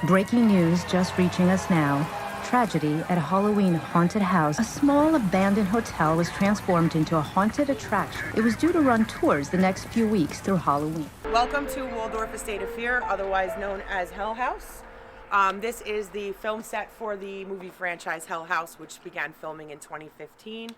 Breaking news just reaching us now. Tragedy at a Halloween haunted house. A small abandoned hotel was transformed into a haunted attraction. It was due to run tours the next few weeks through Halloween. Welcome to Waldorf Estate of Fear, otherwise known as Hell House. This is the film set for the movie franchise Hell House, which began filming in 2015.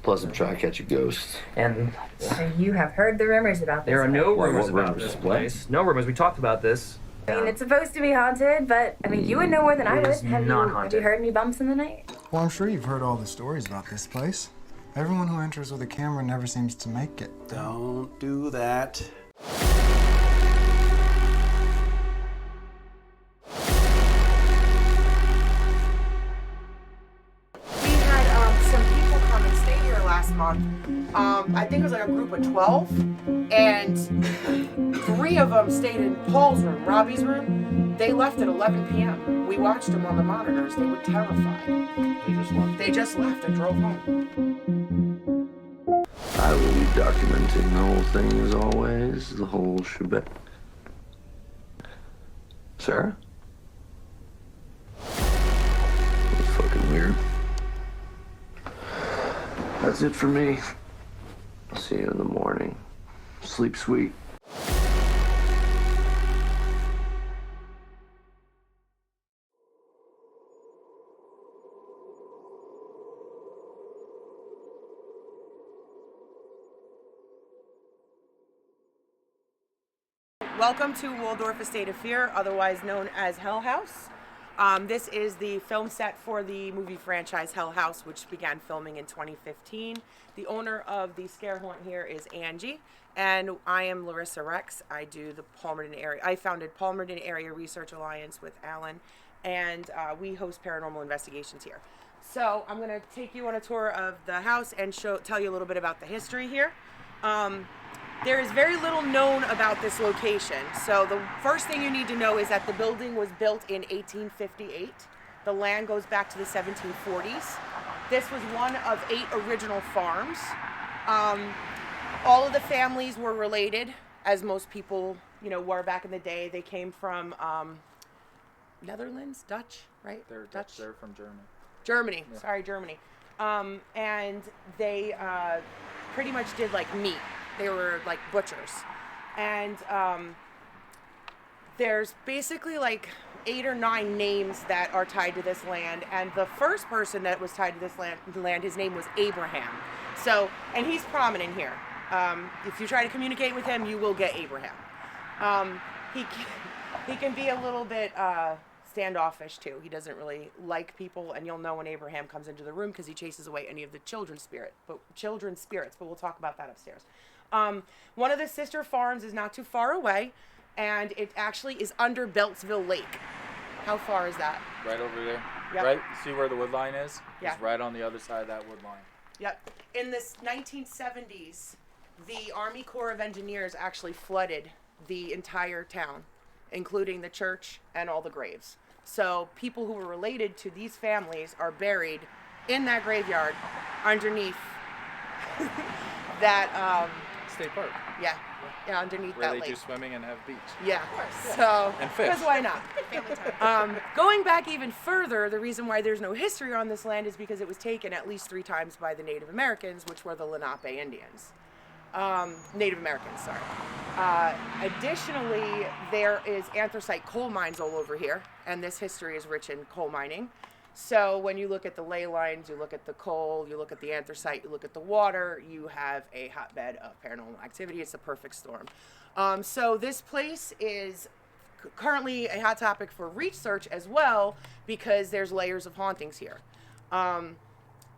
Plus, I'm trying to catch a ghost. And So you have heard the rumors about this there are no place. rumors What about rumors? this place. No rumors. We talked about this. I mean, it's supposed to be haunted, but I mean, you would know more than I It would. is Have not you haunted. heard any bumps in the night? Well, I'm sure you've heard all the stories about this place. Everyone who enters with a camera never seems to make it. Don't do that. We had some people come and stay here last month. I think it was like a group of 12, and 3 of them stayed in Paul's room, Robbie's room. They left at 11 p.m. We watched them on the monitors. They were terrified. They just left and drove home. I will be documenting the whole thing as always, the whole shebang. Sarah? That's fucking weird. That's it for me. See you in the morning. Sleep sweet. Welcome to Waldorf Estate of Fear, otherwise known as Hell House. This is the film set for the movie franchise Hell House, which began filming in 2015. The owner of the scare haunt here is Angie, and I am Larissa Rex. I do the Palmerton area. I founded Palmerton Area Research Alliance with Alan, and we host paranormal investigations here. So I'm going to take you on a tour of the house and tell you a little bit about the history here. There is very little known about this location. So the first thing you need to know is that the building was built in 1858. The land goes back to the 1740s. This was one of 8 original farms. All of the families were related, as most people, were back in the day. They came from Netherlands, Dutch, right? They're Dutch. They're from Germany. Germany. Yeah. Sorry, Germany. And they pretty much did like meat. They were like butchers. And there's basically like 8 or 9 names that are tied to this land. And the first person that was tied to this land, his name was Abraham. So, and he's prominent here. If you try to communicate with him, you will get Abraham. He can be a little bit standoffish too. He doesn't really like people, and you'll know when Abraham comes into the room because he chases away any of the children's spirits. But we'll talk about that upstairs. One of the sister farms is not too far away, and it actually is under Beltsville Lake. How far is that? Right over there. Yep. Right? See where the wood line is? Yeah. It's right on the other side of that wood line. Yep. In the 1970s, the Army Corps of Engineers actually flooded the entire town, including the church and all the graves. So people who were related to these families are buried in that graveyard underneath that, State Park. yeah, underneath Where that they lake. do swimming and have beach. Yeah. So, And fish. because why not? Going back even further, the reason why there's no history on this land is because it was taken at least 3 times by the Native Americans, which were the Lenape Indians. Native Americans, sorry. Additionally, there is anthracite coal mines all over here, and this history is rich in coal mining. So when you look at the ley lines, you look at the coal, you look at the anthracite, you look at the water, you have a hotbed of paranormal activity. It's a perfect storm. So this place is currently a hot topic for research as well, because there's layers of hauntings here.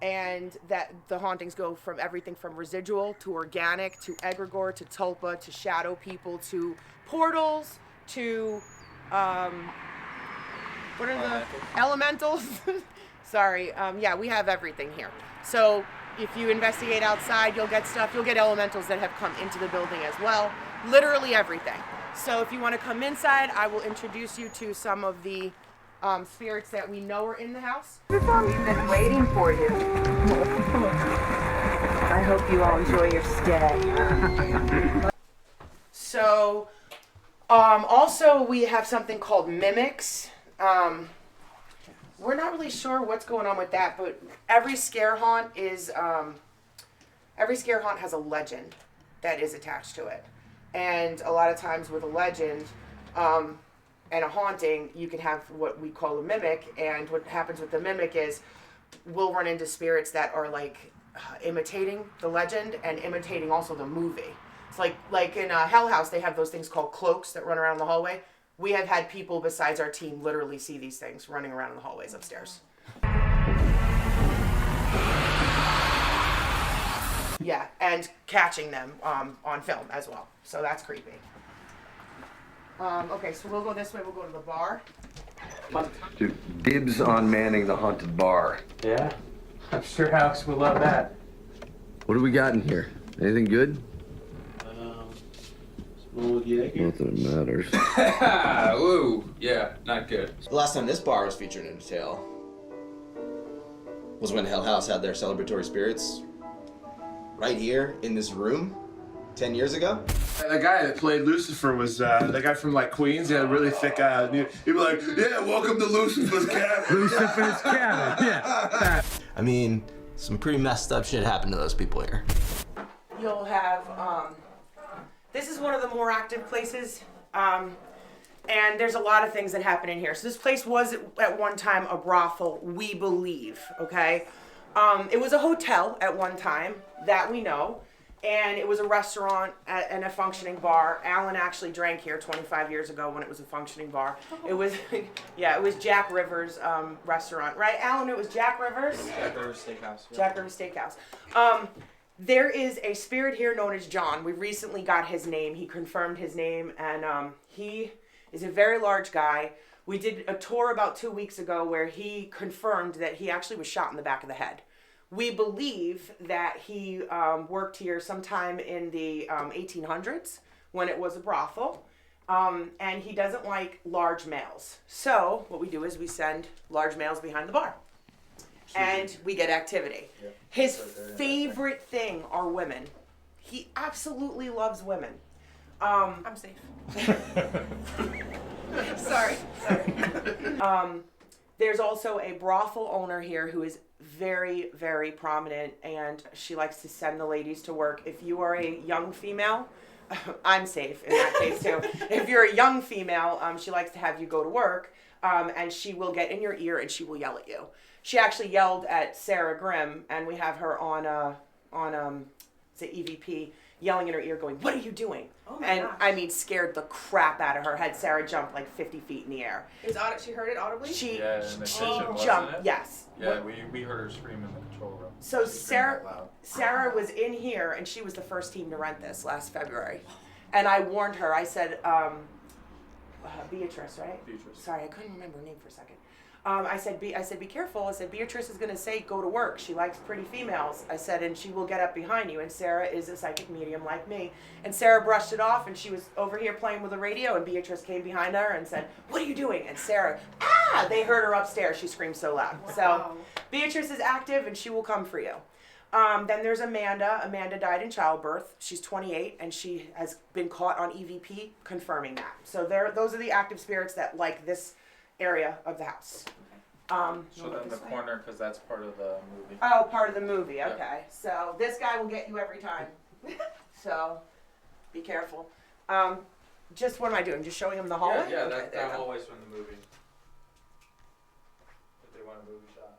And that the hauntings go from everything from residual to organic to egregore to tulpa to shadow people to portals to what are the elementals? Sorry. Yeah, we have everything here. So if you investigate outside, you'll get stuff. You'll get elementals that have come into the building as well. Literally everything. So if you want to come inside, I will introduce you to some of the spirits that we know are in the house. We've been waiting for you. I hope you all enjoy your stay. So, also we have something called mimics. We're not really sure what's going on with that, but every scare haunt has a legend that is attached to it. And a lot of times with a legend and a haunting, you can have what we call a mimic. And what happens with the mimic is we'll run into spirits that are like imitating the legend and imitating also the movie. It's like in Hell House, they have those things called cloaks that run around the hallway. We have had people besides our team literally see these things running around in the hallways upstairs. Yeah, and catching them on film as well. So that's creepy. Okay, so we'll go this way. We'll go to the bar. Dude, dibs on manning the haunted bar. Yeah, I'm sure Alex will love that. What do we got in here? Anything good? Not that it matters. Ooh, yeah, not good. The last time this bar was featured in a tale was when Hell House had their celebratory spirits right here in this room 10 years ago. The guy that played Lucifer was the guy from like Queens. He had a really thick he'd be like, yeah, welcome to Lucifer's cabin. Lucifer's cabin, yeah. I mean, some pretty messed up shit happened to those people here. You'll have, this is one of the more active places, and there's a lot of things that happen in here. So this place was at one time a brothel, we believe, okay? It was a hotel at one time, that we know, and it was a restaurant and a functioning bar. Alan actually drank here 25 years ago when it was a functioning bar. It was, yeah, it was Jack Rivers' restaurant, right, Alan? It was Jack Rivers? Jack Rivers Steakhouse. Yeah. Jack Rivers Steakhouse. There is a spirit here known as John. We recently got his name. He confirmed his name, and he is a very large guy. We did a tour about 2 weeks ago where he confirmed that he actually was shot in the back of the head. We believe that he worked here sometime in the 1800s when it was a brothel, and he doesn't like large males. So what we do is we send large males behind the bar. And we get activity. Yep. His favorite thing are women. He absolutely loves women. I'm safe. sorry. There's also a brothel owner here who is very, very prominent, and she likes to send the ladies to work. If you are a young female, I'm safe in that case too. If you're a young female, she likes to have you go to work, and she will get in your ear and she will yell at you. She actually yelled at Sarah Grimm, and we have her on the EVP, yelling in her ear, going, "What are you doing?" Oh my and gosh. I mean, scared the crap out of her. Had Sarah jump like 50 feet in the air. She heard it audibly? She Yeah, in the kitchen, wasn't jumped. it? Yes. Yeah, we heard her scream in the control room. So She screamed out Sarah loud. was in here, and she was the first team to rent this last February. And I warned her. I said, Beatrice, right? Beatrice. Sorry, I couldn't remember her name for a second. I said, be careful. I said, Beatrice is going to say, go to work. She likes pretty females. I said, and she will get up behind you. And Sarah is a psychic medium like me. And Sarah brushed it off, and she was over here playing with the radio, and Beatrice came behind her and said, "What are you doing?" And Sarah, they heard her upstairs. She screamed so loud. Wow. So Beatrice is active, and she will come for you. Then there's Amanda. Amanda died in childbirth. She's 28, and she has been caught on EVP confirming that. So those are the active spirits that like this area of the house. So then the corner, because that's part of the movie. Oh, part of the movie. Yeah. Okay. So this guy will get you every time. So be careful. Just what am I doing? Just showing him the hallway? Yeah, Okay, there you that go. hallway's from the movie. If they want a movie shot.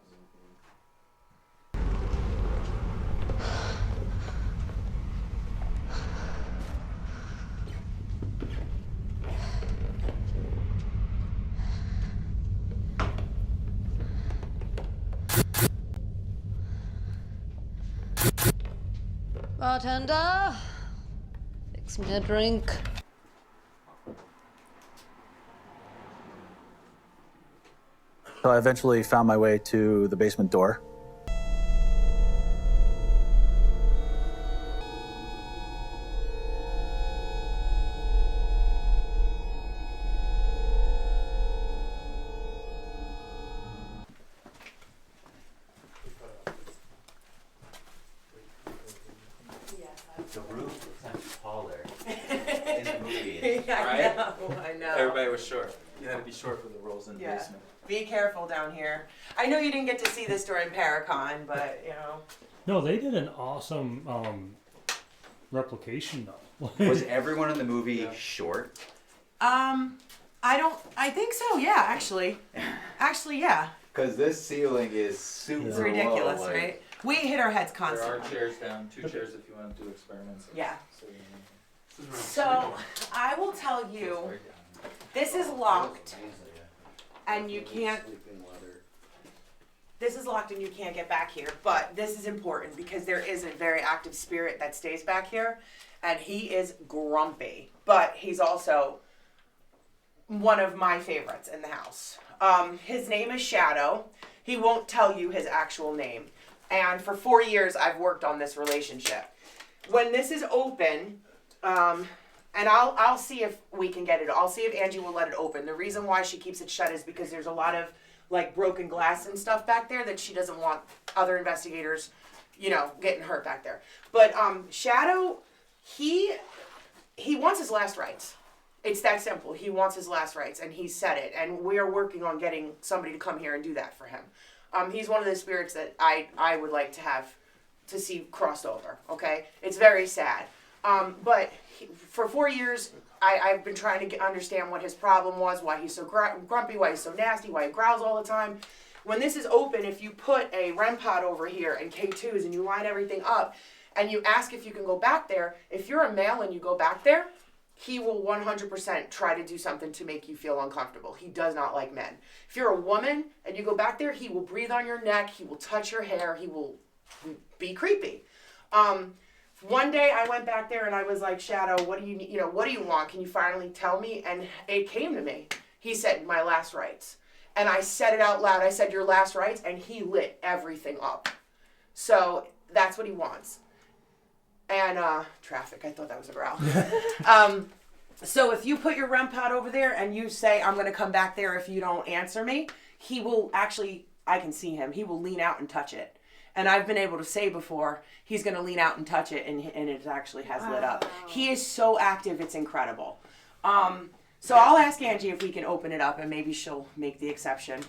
Bartender, fix me a drink. So I eventually found my way to the basement door. The roof was taller in the movie, Yeah, right? I know. Everybody was short. You had to be short for the roles in the Yeah. basement. Be careful down here. I know you didn't get to see this during Paracon, but you know. No, they did an awesome replication though. Was everyone in the movie short? I think so, yeah, actually. Actually, yeah. Because this ceiling is super It's ridiculous, low, like, right? We hit our heads There constantly. are chairs down, 2 chairs if you want to do experiments. Yeah. So, So, I will tell you, this is locked, and you can't, this is locked and you can't get back here, but this is important because there is a very active spirit that stays back here, and he is grumpy, but he's also one of my favorites in the house. His name is Shadow. He won't tell you his actual name. And for 4 years, I've worked on this relationship. When this is open, and I'll see if we can get it. I'll see if Angie will let it open. The reason why she keeps it shut is because there's a lot of like broken glass and stuff back there that she doesn't want other investigators, you know, getting hurt back there. But Shadow, he wants his last rites. It's that simple. He wants his last rites, and he said it. And we are working on getting somebody to come here and do that for him. He's one of the spirits that I would like to see crossed over. Okay, it's very sad. But for 4 years, I've been trying to understand what his problem was, why he's so grumpy, why he's so nasty, why he growls all the time. When this is open, if you put a REM pod over here and K2s and you line everything up, and you ask if you can go back there, if you're a male and you go back there, he will 100% try to do something to make you feel uncomfortable. He does not like men. If you're a woman and you go back there, he will breathe on your neck, he will touch your hair, he will be creepy. One day I went back there and I was like, Shadow, what do you want? Can you finally tell me? And it came to me. He said, my last rites. And I said it out loud. I said, your last rites, and he lit everything up. So that's what he wants. And traffic, I thought that was a growl. So if you put your REM pod over there and you say, I'm going to come back there if you don't answer me, he will actually, I can see him, he will lean out and touch it. And I've been able to say before, he's going to lean out and touch it, and it actually has lit up. He is so active, it's incredible. So I'll ask Angie if we can open it up, and maybe she'll make the exception.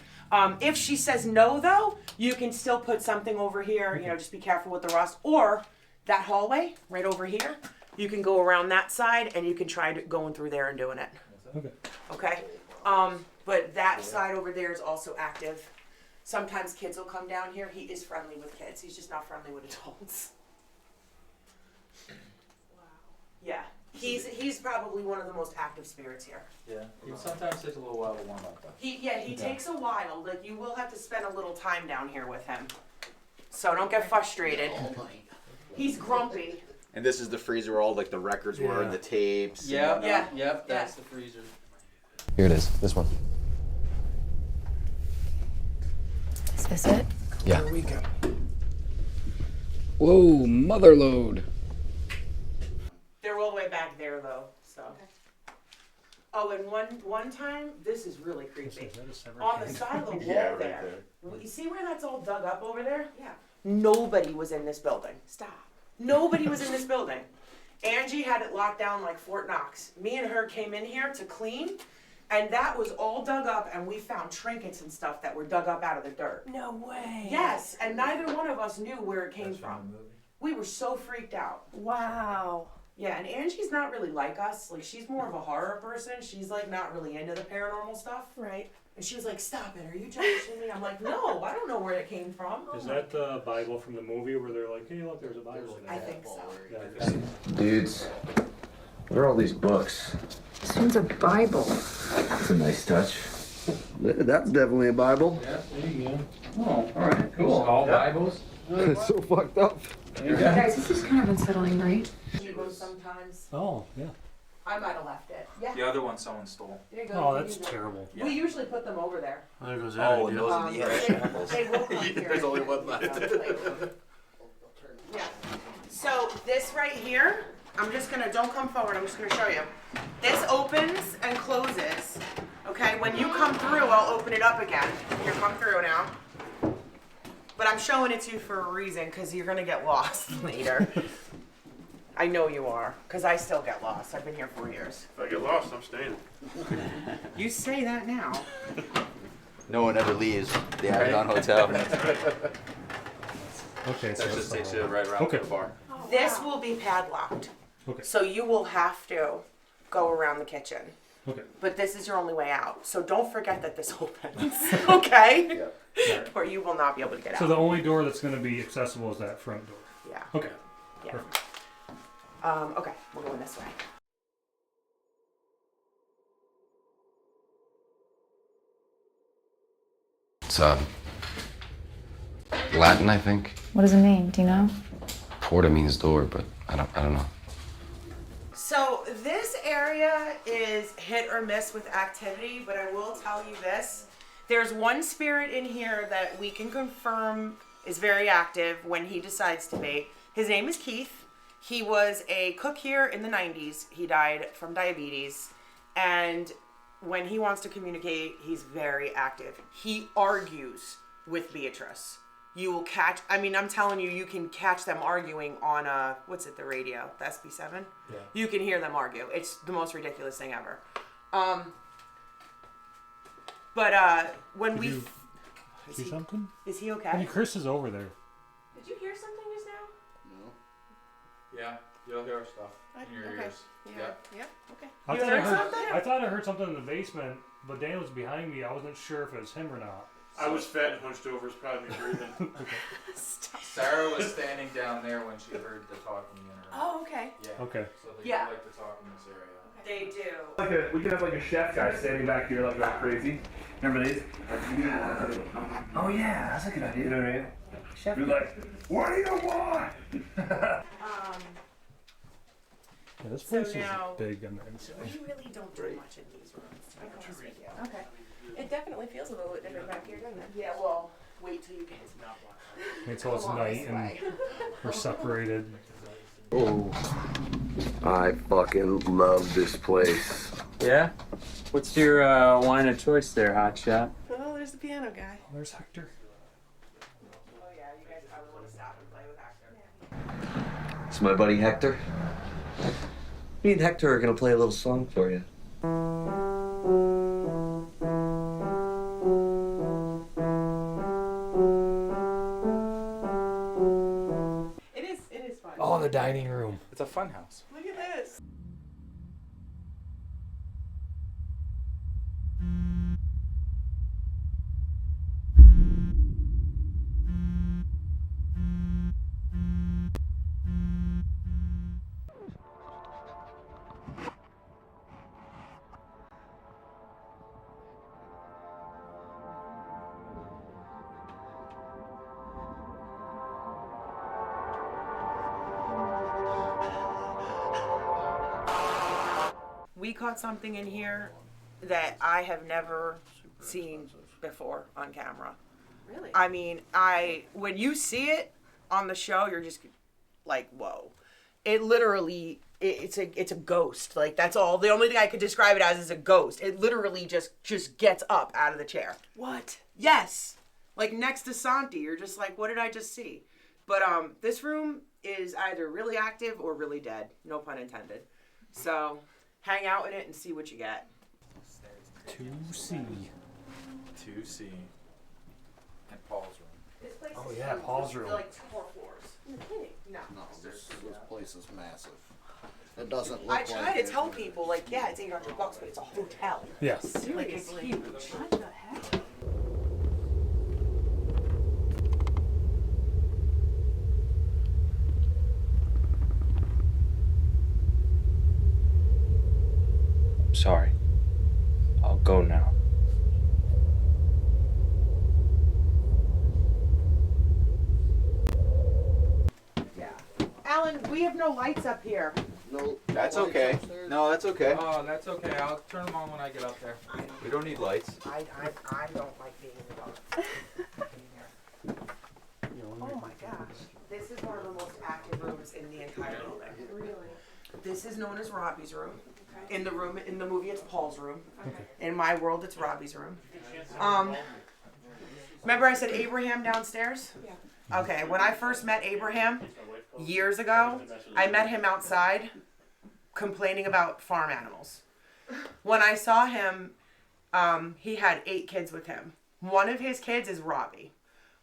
If she says no, though, you can still put something over here, you know, just be careful with the rust. Or that hallway right over here, you can go around that side, and you can try going through there and doing it. Okay? But that side over there is also active. Sometimes kids will come down here. He is friendly with kids. He's just not friendly with adults. Wow. Yeah. He's probably one of the most active spirits here. Yeah. It sometimes takes a little while to warm up though. He takes a while. Like you will have to spend a little time down here with him. So don't get frustrated. He's grumpy. And this is the freezer where all like the records were and the tapes. Yep. And Yep. That's the freezer. Here it is. This one. Is this it? Yeah. Here we go. Whoa, mother load. They're all the way back there though. So. Oh, and one time, this is really creepy. On the side of the wall there. You see where that's all dug up over there? Yeah. Nobody was in this building. Stop. Nobody was in this building. Angie had it locked down like Fort Knox. Me and her came in here to clean, and that was all dug up, and we found trinkets and stuff that were dug up out of the dirt. No way. Yes, and neither one of us knew where it came from. We were so freaked out. Wow. Yeah, and Angie's not really like us. Like, she's more of a horror person. She's, like, not really into the paranormal stuff. Right. And she was like, stop it. Are you judging me? I'm like, no, I don't know where it came from. Is that the Bible from the movie where they're like, hey, look, there's a Bible there? I think so. Yeah, Dudes, what are all these books? This one's a Bible. That's a nice touch. That's definitely a Bible. Yeah, there you go. Oh, all right, cool. All Bibles? It's so fucked up. Guys, this is kind of unsettling, right? She goes sometimes. Oh, yeah. I might have left it. Yeah. The other one someone stole. There you go. Oh, that's terrible. We usually put them over there. There goes that. Oh, and those are the They will come here. There's only one left. Yeah. So this right here, don't come forward, I'm just gonna show you. This opens and closes. Okay, when you come through, I'll open it up again. Here, come through now. But I'm showing it to you for a reason, because you're gonna get lost later. I know you are, because I still get lost. I've been here 4 years. If I get lost, I'm staying. You say that now. No one ever leaves the Abaddon Hotel. Okay, so That just takes you right around to the bar. This will be padlocked. Okay. So you will have to go around the kitchen. Okay. But this is your only way out. So don't forget that this opens. Okay? Yeah. Or you will not be able to get out. So the only door that's going to be accessible is that front door. Yeah. Okay. Yeah. Perfect. Okay, we're going this way. It's Latin, I think. What does it mean? Do you know? Porta means door, but I don't know. So this area is hit or miss with activity, but I will tell you this. There's one spirit in here that we can confirm is very active when he decides to be. His name is Keith. He was a cook here in the 90s. He died from diabetes. And when he wants to communicate, he's very active. He argues with Beatrice. You will catch, I mean, I'm telling you, you can catch them arguing on, what's it, the radio, the SB7? Yeah. You can hear them argue. It's the most ridiculous thing ever. When we... See something? Is he I okay? mean, Chris is over there. Did you hear something just now? Yeah, you'll hear stuff in your ears. Yeah. Yeah. Okay. I You thought heard something? I thought I heard something in the basement, but Dan was behind me. I wasn't sure if it was him or not. I was fat and hunched over. It's probably me breathing. Sarah was standing down there when she heard the talking in her. Oh, okay. Yeah. Okay. So they Yeah. like to talk in this area. They do. We could have like a chef guy standing back here like going crazy. Remember these? Oh yeah, that's a good idea. You know what I mean? Chef. You're like, what do you want? Yeah, this So place now- is big on the inside. We really don't do much in these rooms. To be honest with you. Okay. It definitely feels a little bit different back here, doesn't it? Yeah, well, wait till you get Until it's Come on night this and way. we're separated. Oh, I fucking love this place. Yeah? What's your wine of choice there, Hotshot? Oh, there's the piano guy. Oh, there's Hector. Oh yeah, you guys probably want to stop and play with Hector. It's my buddy Hector. Me and Hector are gonna play a little song for you. It is fun. Oh, the dining room. It's a fun house. Look at this. We caught something in here that I have never seen before on camera. Really? I mean, when you see it on the show, you're just like, whoa. It literally, it's a ghost. Like, that's all. The only thing I could describe it as is a ghost. It literally just gets up out of the chair. What? Yes. Like, next to Santi, you're just like, what did I just see? But this room is either really active or really dead. No pun intended. So, hang out in it and see what you get. 2C. 2C. And Paul's room. This place Oh is yeah, huge. Paul's There's room. like 2 more floors. No. No, this place is massive. It doesn't look I like try to it. tell people, like, yeah, it's $800, but it's a hotel. Yes. Like, it's huge. What the heck? I'm sorry. I'll go now. Yeah. Alan, we have no lights up here. No. That's okay. No, that's okay. Oh, that's okay. I'll turn them on when I get up there. We don't need lights. I don't like being in the dark. Oh my gosh. This is one of the most active rooms in the entire building. Really? This is known as Robbie's room. In the movie, it's Paul's room. In my world, it's Robbie's room. Remember I said Abraham downstairs? Yeah. Okay, when I first met Abraham, years ago. I met him outside complaining about farm animals. When I saw him, he had 8 kids with him. One of his kids is Robbie.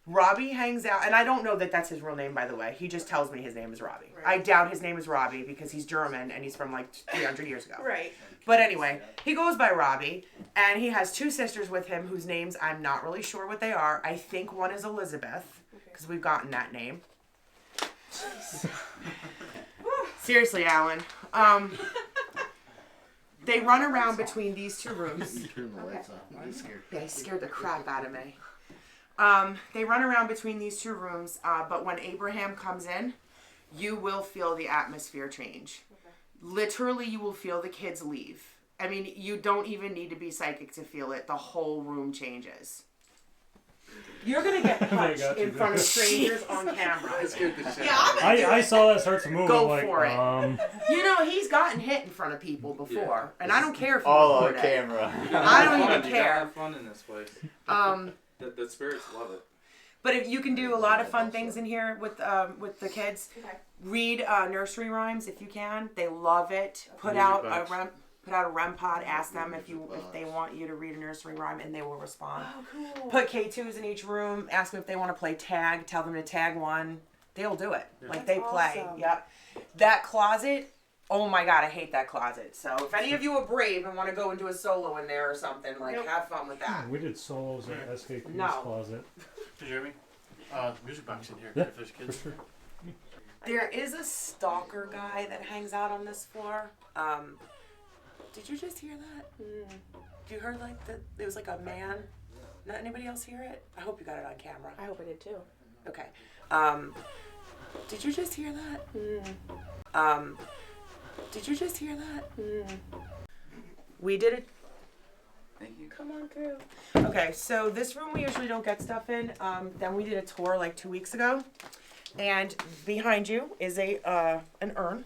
Robbie hangs out, and I don't know that that's his real name, by the way. He just tells me his name is Robbie. Right. I doubt his name is Robbie because he's German and he's from like 300 years ago. Right. But anyway, he goes by Robbie, and he has 2 sisters with him whose names I'm not really sure what they are. I think one is Elizabeth, because we've gotten that name. Seriously, Alan. They run around between these 2 rooms. Turn the lights on. I'm scared. They scared the crap out of me. They run around between these 2 rooms, but when Abraham comes in, you will feel the atmosphere change. Okay. Literally, you will feel the kids leave. I mean, you don't even need to be psychic to feel it. The whole room changes. You're going to get punched in front of strangers on camera. I saw that start to move. Go like, for it. You know, he's gotten hit in front of people before, and I don't care if you all record on camera. I don't even You care. gotta have fun in this place. The spirits love it. But if you can do a lot of fun things in here with the kids, read nursery rhymes if you can. They love it. Put out a REM pod. Ask them if they want you to read a nursery rhyme, and they will respond. Oh, cool. Put K2s in each room. Ask them if they want to play tag. Tell them to tag one. They'll do it. Yeah. Like they play. Awesome. Yep. That closet. Oh my God, I hate that closet. So if any of you are brave and want to go and do a solo in there or something, like have fun with that. We did solos in SKP's closet. Did you hear me? Music box in here. Yeah, if there's kids. for sure. There is a stalker guy that hangs out on this floor. Did you just hear that? You heard like that? It was like a man. Not anybody else hear it? I hope you got it on camera. I hope I did too. Okay. Did you just hear that? Did you just hear that? We did it. Thank you. Come on through. Okay, so this room we usually don't get stuff in. Then we did a tour like 2 weeks ago, and behind you is an urn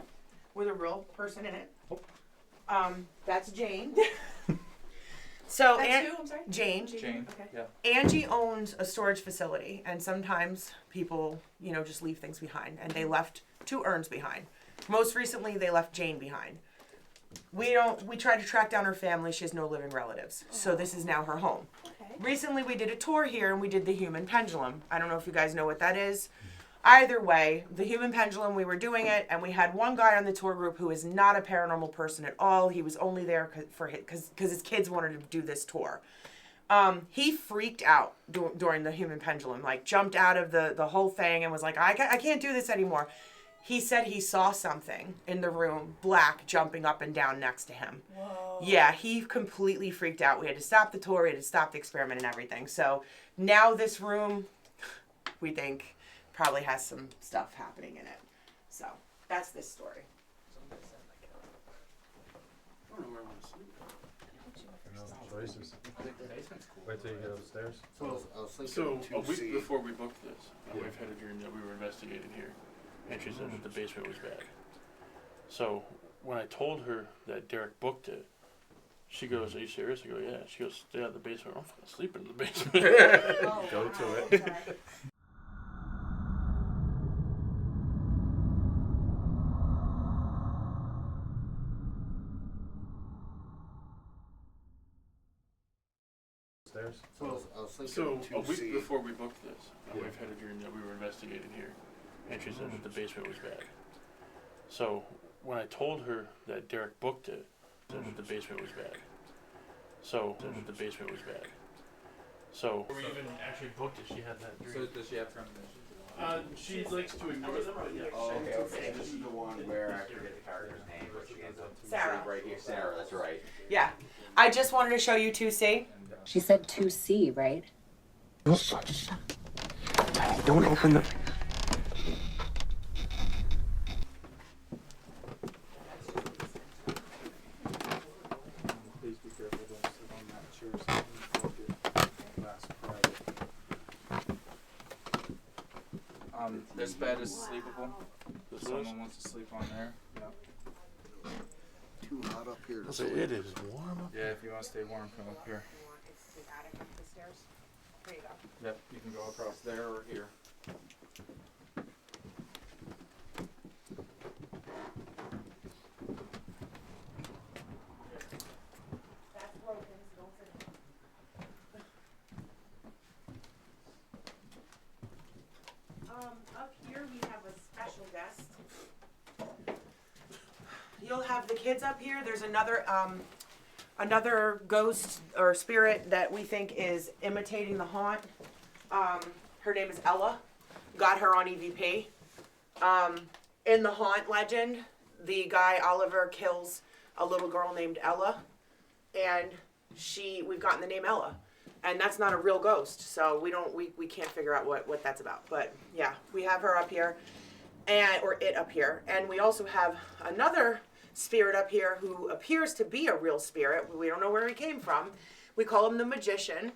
with a real person in it. That's Jane. So That's who? I'm sorry? Jane. Jane. Okay. Yeah. Angie owns a storage facility, and sometimes people, just leave things behind, and they left 2 urns behind. Most recently, they left Jane behind. We tried to track down her family. She has no living relatives, so this is now her home. Okay. Recently, we did a tour here, and we did the human pendulum. I don't know if you guys know what that is. Either way, the human pendulum, we were doing it, and we had one guy on the tour group who is not a paranormal person at all. He was only there because his kids wanted to do this tour. He freaked out during the human pendulum, like jumped out of the whole thing and was like, I can't do this anymore. He said he saw something in the room, black, jumping up and down next to him. Whoa. Yeah, he completely freaked out. We had to stop the tour, we had to stop the experiment and everything. So now this room, we think, probably has some stuff happening in it. So that's this story. I don't know where I want to sleep. Choices. Wait till you get upstairs. So a week before we booked this, my wife had a dream that we were investigating here, and she said that the basement was bad. So when I told her that Derek booked it, she goes, "Are you serious?" I go, "Yeah." She goes, "Stay out of the basement." I'm fucking sleeping in the basement. Go to it. So a week before we booked this, my wife had a dream that we were investigating here, and she said that the basement was bad. So when I told her that Derek booked it, said that the basement was bad. So that the basement was bad. So before we even actually booked it, she had that dream. So does she have premonitions? She likes to ignore them, but yeah. Oh, okay. This is the one where I forget the character's name, but she ends up Sarah. right here. Sarah, that's right. Yeah. I just wanted to show you 2C. She said 2C, right? Don't open the... Please be careful, don't sit on that chair. This bed is sleepable. If someone wants to sleep on there. Yeah. Too hot up here. So it is warm up. Yeah, if you want to stay warm, come up here. It's the attic up the stairs. There you go. Yep, you can go across there or here. you'll have the kids up here. There's another ghost or spirit that we think is imitating the haunt. Her name is Ella. Got her on EVP. In the haunt legend, the guy Oliver kills a little girl named Ella, and we've gotten the name Ella, and that's not a real ghost, so we can't figure out what that's about. But yeah, we have her up here, or it up here, and we also have another spirit up here who appears to be a real spirit. We don't know where he came from. We call him the Magician.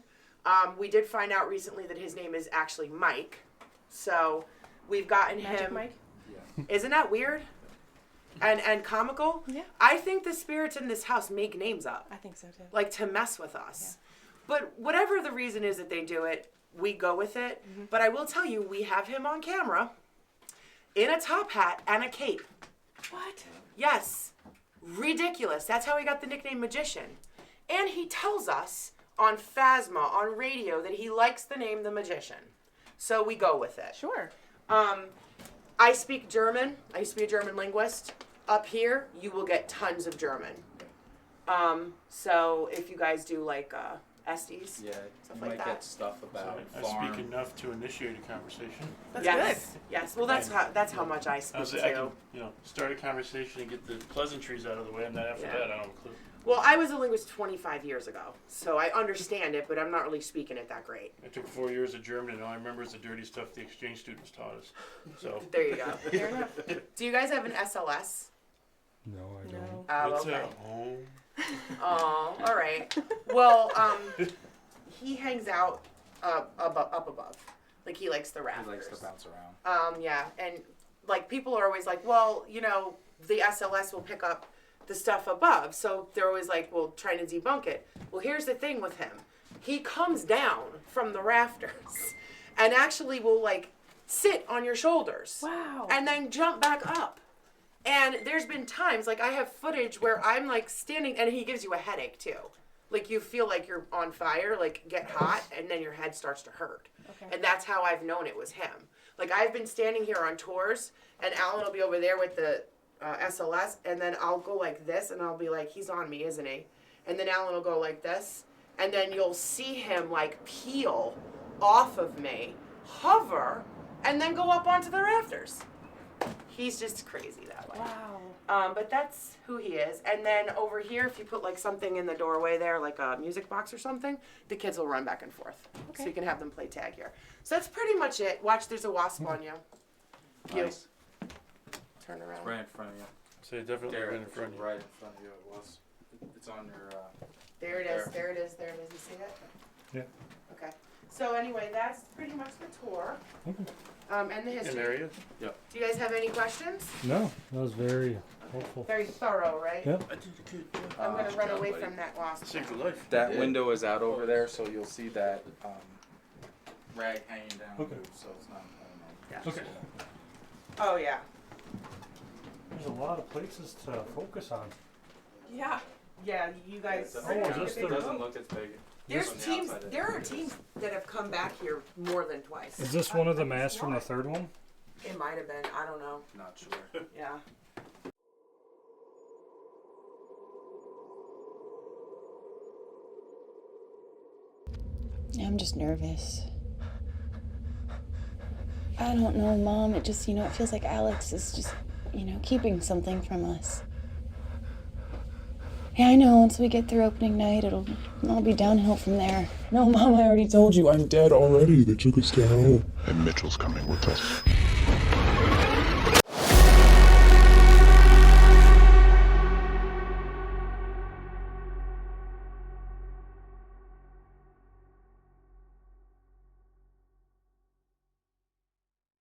We did find out recently that his name is actually Mike, so we've gotten Magic him. Mike? Yeah. Isn't that weird? And comical? Yeah. I think the spirits in this house make names up. I think so too. Like to mess with us. Yeah. But whatever the reason is that they do it, we go with it. Mm-hmm. But I will tell you, we have him on camera in a top hat and a cape. What? Yes. Ridiculous. That's how he got the nickname Magician. And he tells us on Phasma, on radio, that he likes the name the Magician. So we go with it. Sure. I speak German. I used to be a German linguist. Up here, you will get tons of German. So if you guys do like Estes, Yeah, stuff you like might that. get stuff about I farm. speak enough to initiate a conversation. That's good. Yes. Well, that's how much I speak I too. can, start a conversation and get the pleasantries out of the way, and then after that, I don't have a clue. Well, I was a linguist 25 years ago, so I understand it, but I'm not really speaking it that great. I took 4 years of German, and all I remember is the dirty stuff the exchange students taught us. So there you go. Fair enough. Do you guys have an SLS? No, I don't. Oh, What's okay. that? Oh, all right. Well, he hangs out up above. Like he likes the rafters. He likes to bounce around. Yeah, and like people are always like, well, the SLS will pick up the stuff above, so they're always like, well, trying to debunk it. Well, here's the thing with him. He comes down from the rafters and actually will like sit on your shoulders. Wow. And then jump back up. And there's been times, like I have footage where I'm like standing, and he gives you a headache too. Like you feel like you're on fire, like get hot, and then your head starts to hurt. Okay. And that's how I've known it was him. Like I've been standing here on tours, and Alan will be over there with the SLS, and then I'll go like this, and I'll be like, he's on me, isn't he? And then Alan will go like this, and then you'll see him like peel off of me, hover, and then go up onto the rafters. He's just crazy that way. Wow. But that's who he is. And then over here, if you put like something in the doorway there, like a music box or something, the kids will run back and forth. Okay. So you can have them play tag here. So that's pretty much it. Watch, there's a wasp on you. Nice. Turn around. Right in front of you. So definitely right in front of you. Right in front of you. It was. It's on your. There it is. There it is. There it is. You see it? Yeah. Okay. So anyway, that's pretty much the tour. Okay. And the history. And there he is. Yep. Do you guys have any questions? No, that was very helpful. Very thorough, right? Yep. I did a good job. I'm going to run away from that wasp. Saved your life. That window is out over there, so you'll see that rag hanging down. Okay. So it's not. Yeah. Okay. Oh, yeah. There's a lot of places to focus on. Yeah. Yeah, you guys. Oh, is this It the- doesn't look as big. There's on the teams. outside. There are teams that have come back here more than twice. Is this one of the masks from the third one? It might have been. I don't know. Not sure. Yeah. I'm just nervous. I don't know, Mom. It just, it feels like Alex is just, keeping something from us. Yeah, I know. Once we get through opening night, it'll all be downhill from there. No, Mom, I already told you I'm dead already. They took us to hell. And Mitchell's coming with us.